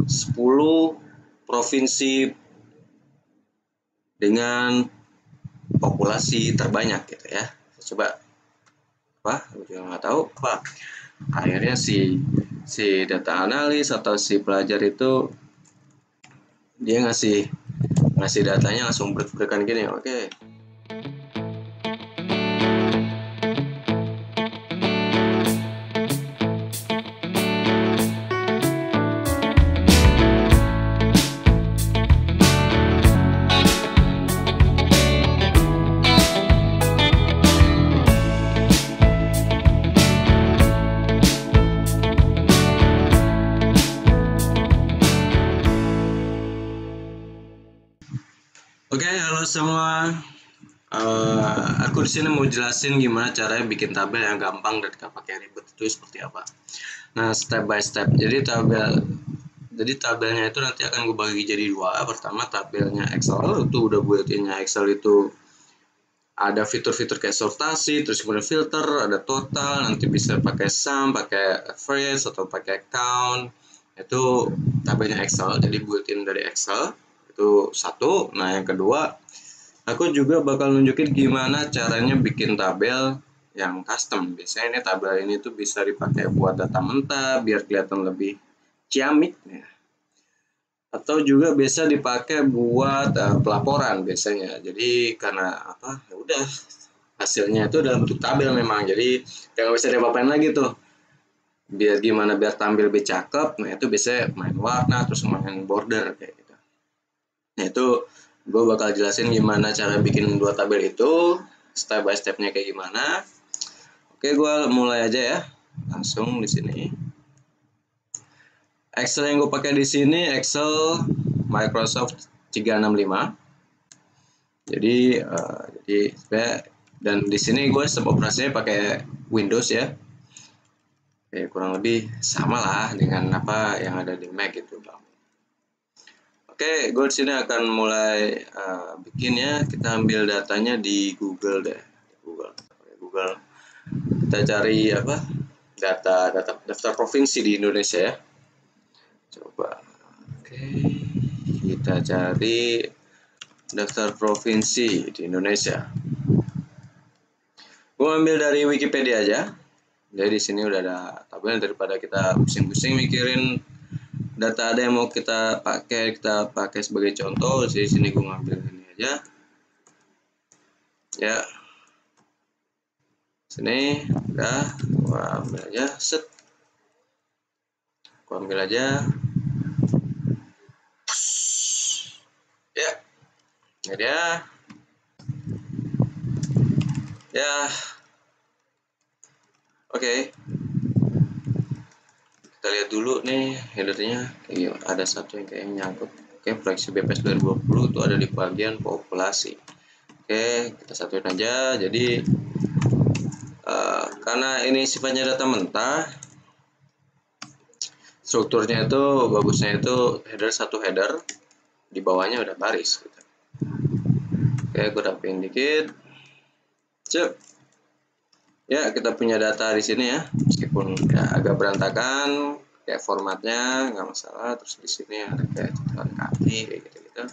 10 provinsi dengan populasi terbanyak gitu ya. Coba apa? Gue juga nggak tahu apa. Akhirnya si data analis atau si pelajar itu dia ngasih datanya langsung brek-brekan gini. Oke. Oke, halo semua. Aku di sini mau jelasin gimana caranya bikin tabel yang gampang dan gak pakai ribet itu seperti apa. Nah, step by step. Jadi tabelnya itu nanti akan gue bagi jadi dua. Pertama tabelnya Excel, itu udah buatinnya Excel itu ada fitur-fitur kayak sortasi, terus kemudian filter, ada total, nanti bisa pakai sum, pakai average atau pakai count. Itu tabelnya Excel, jadi buatin dari Excel. Itu satu. Nah, yang kedua, aku juga bakal nunjukin gimana caranya bikin tabel yang custom. Biasanya ini tabel ini tuh bisa dipakai buat data mentah biar kelihatan lebih ciamik ya. Atau juga bisa dipakai buat pelaporan biasanya. Jadi karena apa? Ya udah hasilnya itu dalam bentuk tabel memang. Jadi nggak bisa diapa-apain lagi tuh. Biar gimana biar tampil lebih cakep. Nah itu bisa main warna terus main border kayak gitu. Nah itu gue bakal jelasin gimana cara bikin dua tabel itu, step by stepnya kayak gimana. Oke, gue mulai aja ya, langsung di sini. Excel yang gue pakai di sini Excel Microsoft 365. Jadi dan di sini gue sistem operasinya pakai Windows ya. Oke, kurang lebih sama lah dengan apa yang ada di Mac gitu bang. Oke, gue di sini akan mulai bikin ya. Kita ambil datanya di Google deh. Google. Kita cari apa? Daftar provinsi di Indonesia ya. Coba. Oke. Kita cari daftar provinsi di Indonesia. Gue ambil dari Wikipedia aja. Jadi di sini udah ada tabel daripada kita pusing-pusing mikirin data ada yang mau kita pakai sebagai contoh. Di sini gue ngambil ini aja ya, sini udah gue ambil aja, set gue ambil aja ya, ini dia ya. Oke. Kita lihat dulu nih headernya kayak ada satu yang kayaknya nyangkut. Oke, proyeksi BPS 2020 itu ada di bagian populasi. Oke, kita satuin aja. Jadi karena ini sifatnya data mentah, strukturnya itu bagusnya itu satu header, di bawahnya udah baris gitu. Oke, gue rapiin dikit. Cep. Ya, kita punya data di sini ya, meskipun ya agak berantakan kayak formatnya nggak masalah. Terus di sini ada kayak catatan kaki kayak gitu.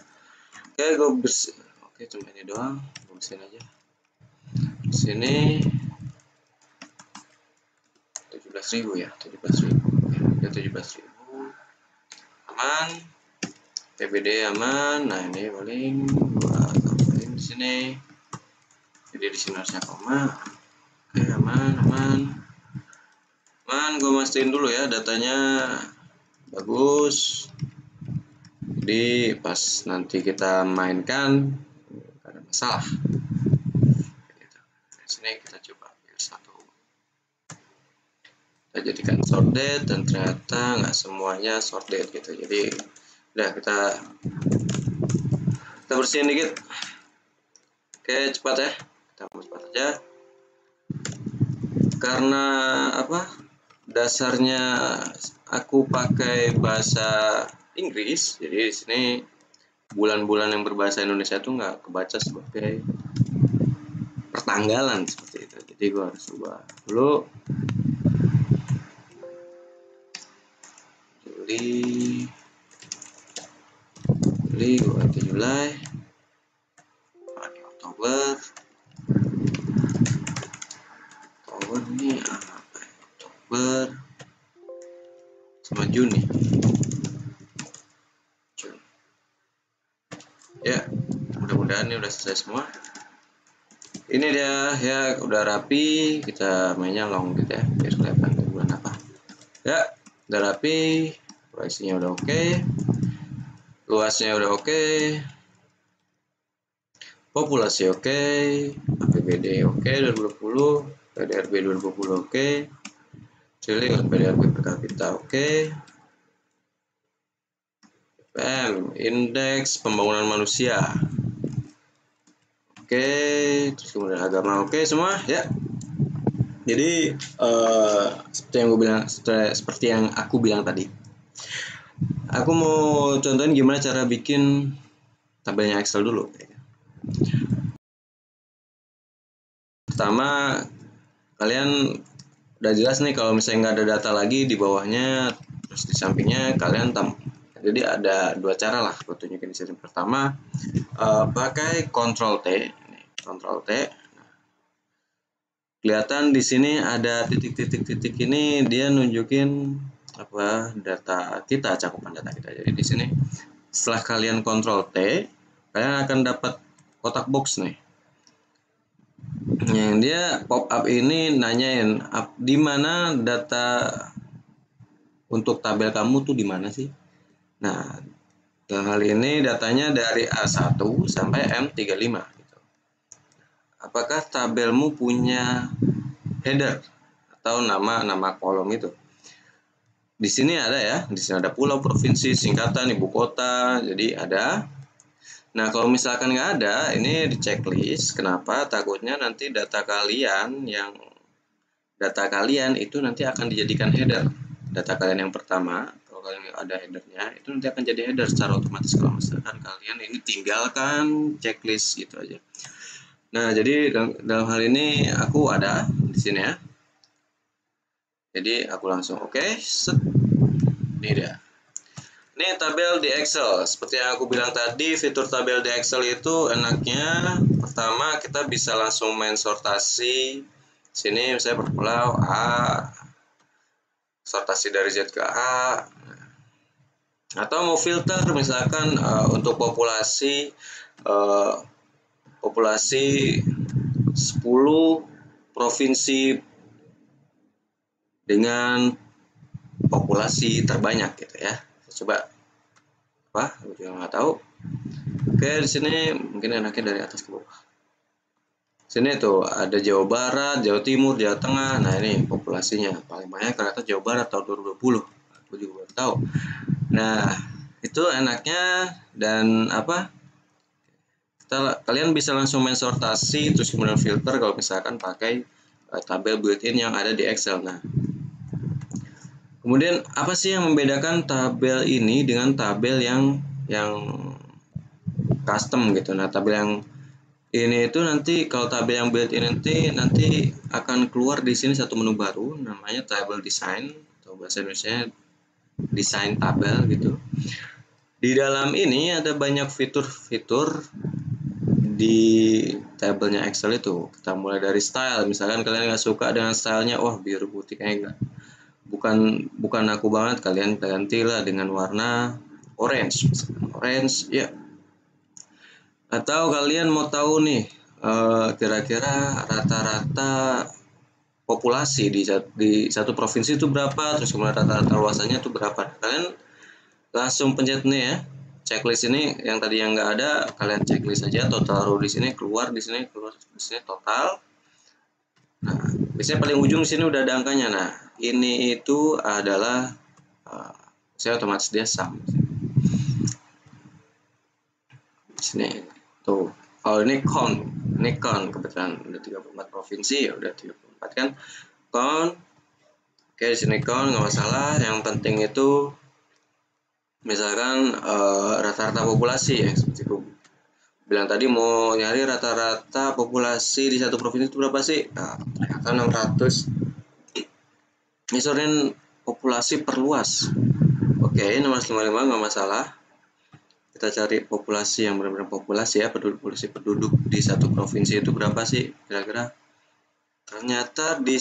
Oke, gue bersih. Oke, cuma ini doang, gue bersihin aja. Di sini 17.000 ya, 17.000. Ya, 17.000. Aman. PBD aman. Nah, ini paling gua tambahin di sini. Jadi di sini harusnya koma. Oke, aman. Gue mastiin dulu ya datanya bagus. Jadi pas nanti kita mainkan gak ada masalah. Di sini kita coba pilih satu. Kita jadikan sorted dan ternyata nggak semuanya sorted gitu. Jadi udah kita bersihin dikit. Oke, cepat ya. Kita mau cepat aja. Karena apa? Dasarnya aku pakai bahasa Inggris, jadi di sini bulan-bulan yang berbahasa Indonesia itu nggak kebaca sebagai pertanggalan seperti itu. Jadi gue harus ubah dulu. Juli Juli, gue ganti Juli, ini Oktober ini apa? Oktober sama Juni. Ya, mudah-mudahan ini udah selesai semua. Ini dia ya, udah rapi. Kita mainnya long gitu ya, biar kelihatan bulan apa. Ya, udah rapi. Pricingnya udah oke, luasnya udah oke, populasi oke, APBD oke 2020, PDRB 2020 oke, Chile PDRB per kapita oke, indeks pembangunan manusia oke, terus kemudian agama oke semua ya. Jadi seperti yang aku bilang tadi, aku mau contohin gimana cara bikin tabelnya Excel dulu. Pertama, kalian udah jelas nih kalau misalnya nggak ada data lagi di bawahnya, terus di sampingnya kalian jadi ada dua cara lah aku tunjukin di sini. Pertama, pakai Ctrl T. Ctrl T. Kelihatan di sini ada titik-titik ini, dia nunjukin apa data kita, cakupan data kita. Jadi di sini setelah kalian Ctrl T, kalian akan dapat kotak box nih. Yang dia pop up ini nanyain di mana data untuk tabel kamu tuh di mana sih? Nah, dalam hal ini datanya dari A1 sampai M35 gitu. Apakah tabelmu punya header atau nama kolom itu? Di sini ada ya, di sini ada pulau, provinsi, singkatan, ibu kota, jadi ada. Nah, kalau misalkan nggak ada, ini di checklist. Kenapa? Takutnya nanti data kalian itu nanti akan dijadikan header. Data kalian yang pertama, kalau kalian ada headernya, itu nanti akan jadi header secara otomatis kalau misalkan kalian ini tinggalkan checklist gitu aja. Nah, jadi dalam hal ini aku ada di sini ya. Jadi aku langsung oke, set. Ini dia. Ini tabel di Excel. Seperti yang aku bilang tadi, fitur tabel di Excel itu enaknya pertama kita bisa langsung main sortasi. Sini misalnya per pulau A, sortasi dari Z ke A. Atau mau filter misalkan untuk populasi 10 provinsi dengan populasi terbanyak gitu ya. Coba apa? Aku juga nggak tahu. Oke, di sini mungkin enaknya dari atas ke bawah. Sini tuh ada Jawa Barat, Jawa Timur, Jawa Tengah. Nah, ini populasinya paling banyak ternyata Jawa Barat tahun 2020. Aku juga baru tahu. Nah, itu enaknya dan apa? Kalian bisa langsung main sortasi terus kemudian filter kalau misalkan pakai tabel built-in yang ada di Excel. Nah, kemudian apa sih yang membedakan tabel ini dengan tabel yang custom gitu? Nah, tabel yang ini itu nanti kalau tabel yang built-in nanti akan keluar di sini satu menu baru namanya table design atau bahasa Indonesia desain tabel gitu. Di dalam ini ada banyak fitur-fitur di tabelnya Excel itu. Kita mulai dari style, misalkan kalian nggak suka dengan stylenya, wah biru putih kayaknya bukan aku banget, kalian gantilah dengan warna orange, ya. Atau kalian mau tahu nih kira-kira rata-rata populasi di satu provinsi itu berapa, terus kemudian rata-rata luasannya itu berapa. Kalian langsung pencet nih ya, checklist ini yang tadi yang nggak ada, kalian checklist aja, total row di sini, keluar di sini total. Nah, biasanya paling ujung sini udah ada angkanya. Nah, ini itu adalah saya otomatis dia sum. Sini tuh, kalau ini count kebetulan udah 34 provinsi ya, udah 34 kan count. Oke, di sini count nggak masalah, yang penting itu misalkan rata-rata populasi ya, seperti aku bilang tadi, mau nyari rata-rata populasi di satu provinsi itu berapa sih? Nah, ternyata 600. Ini soalnya populasi per luas. Oke, 655 nggak masalah. Kita cari populasi yang benar-benar populasi ya, penduduk di satu provinsi itu berapa sih kira-kira. Ternyata di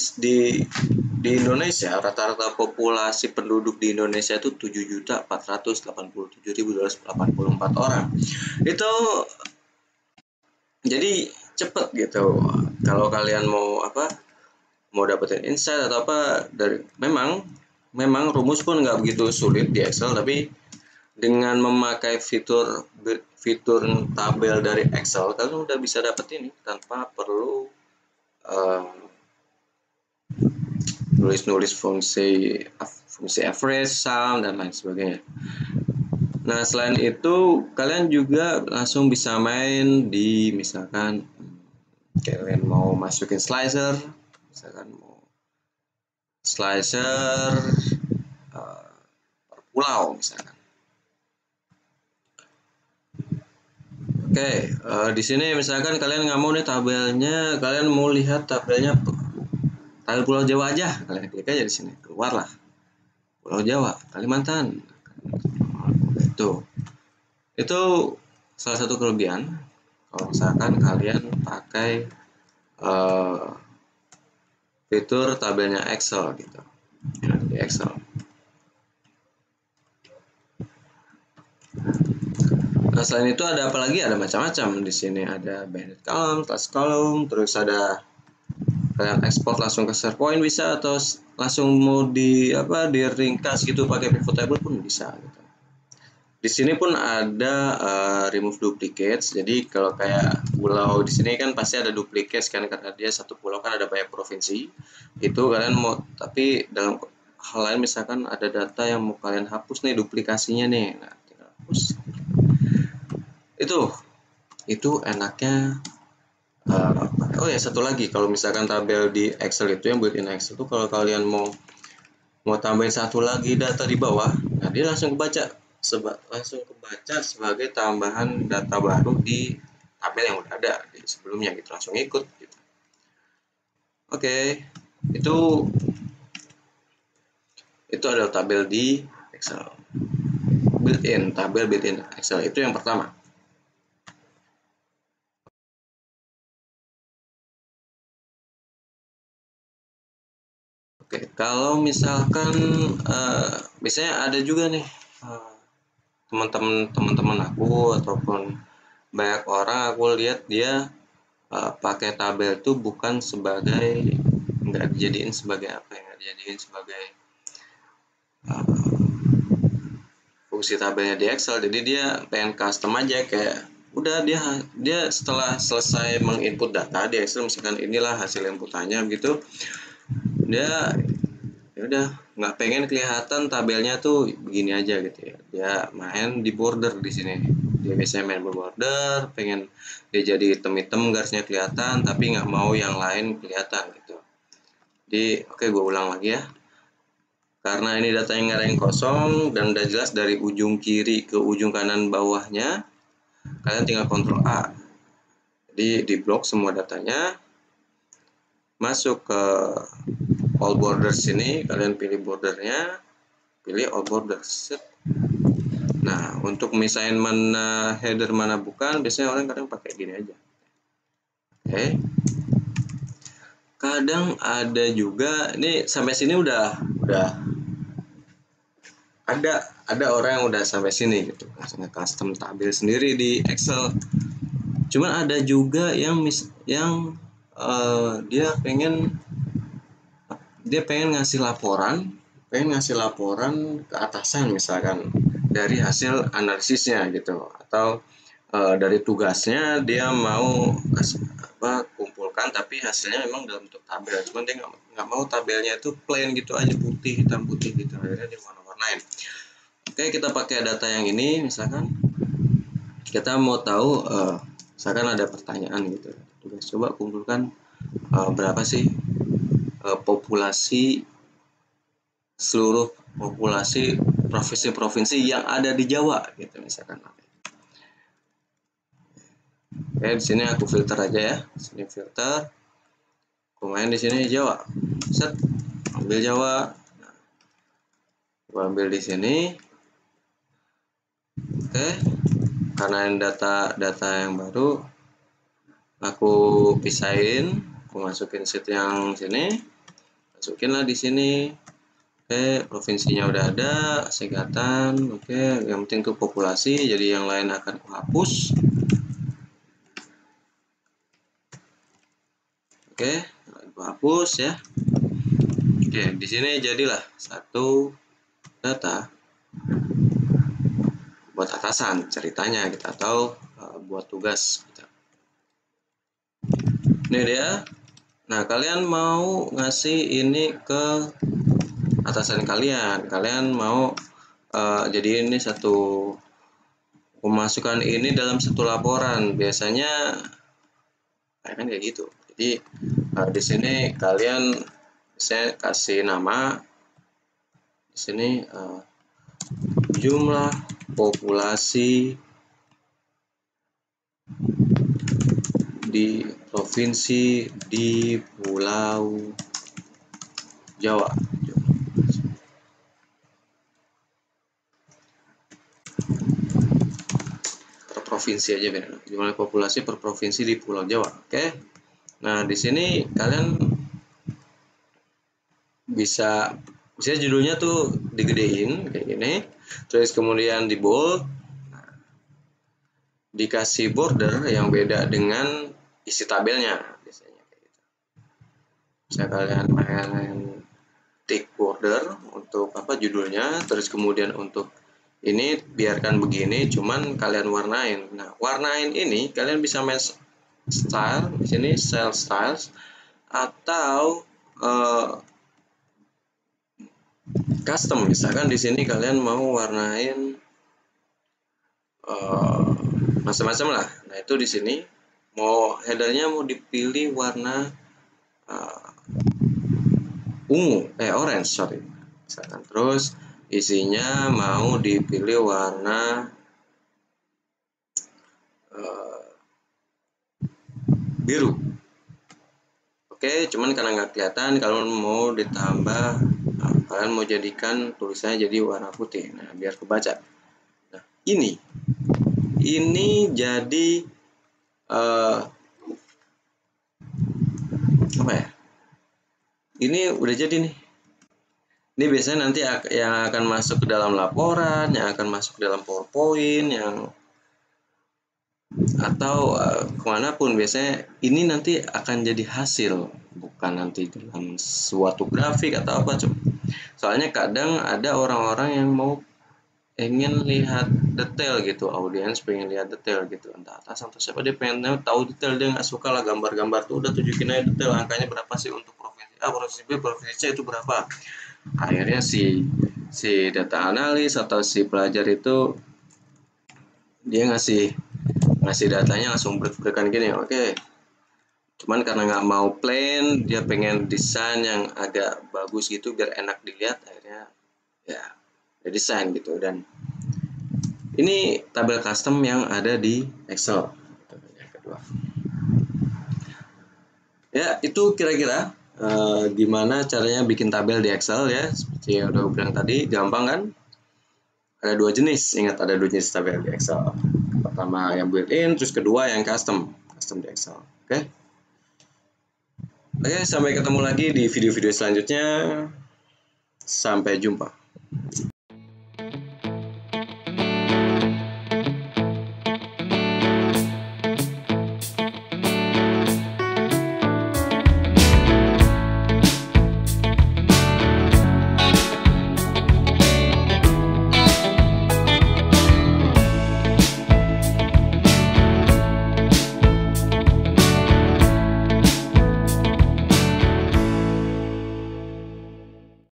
Indonesia rata-rata populasi penduduk di Indonesia itu 7.487.284 orang. Itu jadi cepet gitu. Kalau kalian mau dapetin insight atau apa dari memang rumus pun nggak begitu sulit di Excel, tapi dengan memakai fitur tabel dari Excel kalian udah bisa dapet ini tanpa perlu nulis fungsi average, sum, dan lain sebagainya. Nah, selain itu kalian juga langsung bisa main di misalkan kalian mau masukin slicer, misalkan mau slicer per pulau misalkan. Oke, di sini misalkan kalian nggak mau nih tabelnya, kalian mau lihat tabelnya tabel Pulau Jawa aja, kalian klik aja di sini, keluarlah Pulau Jawa, Kalimantan. Itu salah satu kelebihan kalau misalkan kalian pakai fitur tabelnya Excel gitu, ya, di Excel. Nah, selain itu ada apa lagi? Ada macam-macam di sini. Ada banded column, class column, terus ada kalian ekspor langsung ke SharePoint bisa, atau langsung mau diringkas gitu pakai pivot table pun bisa gitu. Di sini pun ada remove duplicates. Jadi kalau kayak pulau di sini kan pasti ada duplicates kan, karena dia satu pulau kan ada banyak provinsi. Itu kalian mau, tapi dalam hal lain misalkan ada data yang mau kalian hapus nih duplikasinya nih. Nah, tinggal hapus. Itu enaknya. Oh ya, satu lagi, kalau misalkan tabel di Excel itu yang built-in Excel itu kalau kalian mau tambahin satu lagi data di bawah, nah dia langsung kebaca sebagai tambahan data baru di tabel yang udah ada di sebelumnya gitu, langsung ikut gitu. Oke, itu adalah tabel di Excel, tabel built-in Excel, itu yang pertama. Oke, kalau misalkan biasanya ada juga nih teman-teman aku ataupun banyak orang aku lihat dia pakai tabel itu bukan sebagai, nggak dijadiin sebagai fungsi tabelnya di Excel. Jadi dia pengen custom aja, kayak udah dia setelah selesai menginput data di Excel, misalkan inilah hasil inputannya gitu, dia ya udah nggak pengen kelihatan tabelnya tuh begini aja gitu ya, dia main di border di sini. Dia biasanya main border, pengen dia jadi hitam-hitam garisnya kelihatan, tapi nggak mau yang lain kelihatan gitu. Jadi oke, gue ulang lagi ya, karena ini datanya nggak ada yang kosong dan udah jelas dari ujung kiri ke ujung kanan bawahnya, kalian tinggal Ctrl A. Jadi di blok semua datanya, masuk ke all borders sini, kalian pilih bordernya, pilih all borders. Nah, untuk misahin mana header mana bukan, biasanya orang kadang pakai gini aja. Oke. Kadang ada juga, ini sampai sini udah ada orang yang udah sampai sini gitu, langsung custom tabel sendiri di Excel. Cuman ada juga yang dia pengen ngasih laporan ke atasan misalkan dari hasil analisisnya gitu, atau dari tugasnya dia mau kumpulkan tapi hasilnya memang dalam bentuk tabel, cuman dia nggak mau tabelnya itu plain gitu aja, putih hitam putih gitu, akhirnya dia warna-warnain. Oke, kita pakai data yang ini, misalkan kita mau tahu misalkan ada pertanyaan gitu, tugas coba kumpulkan berapa sih seluruh populasi provinsi-provinsi yang ada di Jawa gitu misalkan. Oke, di sini aku filter aja ya. Sini filter. Aku main di sini Jawa. Set, ambil Jawa. Nah, aku ambil di sini. Oke. karena ini data yang baru, aku pisahin, aku masukin sheet yang sini, masukinlah di sini. Oke, provinsinya udah ada, singkatan. Oke, yang penting tuh populasi, jadi yang lain akan aku hapus. Oke, aku hapus ya. Oke, di sini jadilah satu data buat atasan ceritanya kita, atau buat tugas kita. Ini dia. Nah, kalian mau ngasih ini ke atasan kalian, mau jadi ini satu pemasukan ini dalam satu laporan. Biasanya kan kayak gitu. Jadi di sini kalian saya kasih nama di sini jumlah populasi di provinsi di Pulau Jawa. Per provinsi aja benar. Jumlah populasi per provinsi di Pulau Jawa. Oke. Nah, di sini kalian bisa judulnya tuh digedein kayak gini. Terus kemudian di bold, dikasih border yang beda dengan isi tabelnya biasanya kayak gitu. Bisa kalian main tick border untuk judulnya, terus kemudian untuk ini biarkan begini, cuman kalian warnain. Nah, warnain ini kalian bisa main style di sini, cell styles, atau custom. Misalkan di sini kalian mau warnain macam-macam lah. Nah, itu di sini mau headernya mau dipilih warna orange, sorry. Misalkan terus isinya mau dipilih warna biru. Oke, cuman karena nggak kelihatan, kalau mau ditambah, kalian mau jadikan tulisannya jadi warna putih. Nah, biar kebaca. Nah, ini jadi apa ya? Ini udah jadi nih. Ini biasanya nanti yang akan masuk ke dalam laporan, yang akan masuk ke dalam PowerPoint, atau kemanapun. Biasanya ini nanti akan jadi hasil, bukan nanti dalam suatu grafik atau apa. Soalnya kadang ada orang-orang yang ingin lihat detail gitu, audiens pengen lihat detail gitu, entah atas atau siapa, dia pengen tahu detail, dia nggak suka lah gambar-gambar tuh, udah tunjukin aja detail angkanya berapa sih untuk provinsi A, provinsi B, provinsi C itu berapa. Akhirnya si data analis atau si pelajar itu dia ngasih datanya langsung brek-brekan gini. Oke. Cuman karena nggak mau plain, dia pengen desain yang agak bagus gitu biar enak dilihat, akhirnya ya desain gitu. Dan ini tabel custom yang ada di Excel. Yang kedua. Ya, itu kira-kira gimana caranya bikin tabel di Excel ya. Seperti yang udah gue bilang tadi, gampang kan? Ada dua jenis, ingat ada dua jenis tabel di Excel. Pertama yang built-in, terus kedua yang custom di Excel. Oke, sampai ketemu lagi di video-video selanjutnya. Sampai jumpa.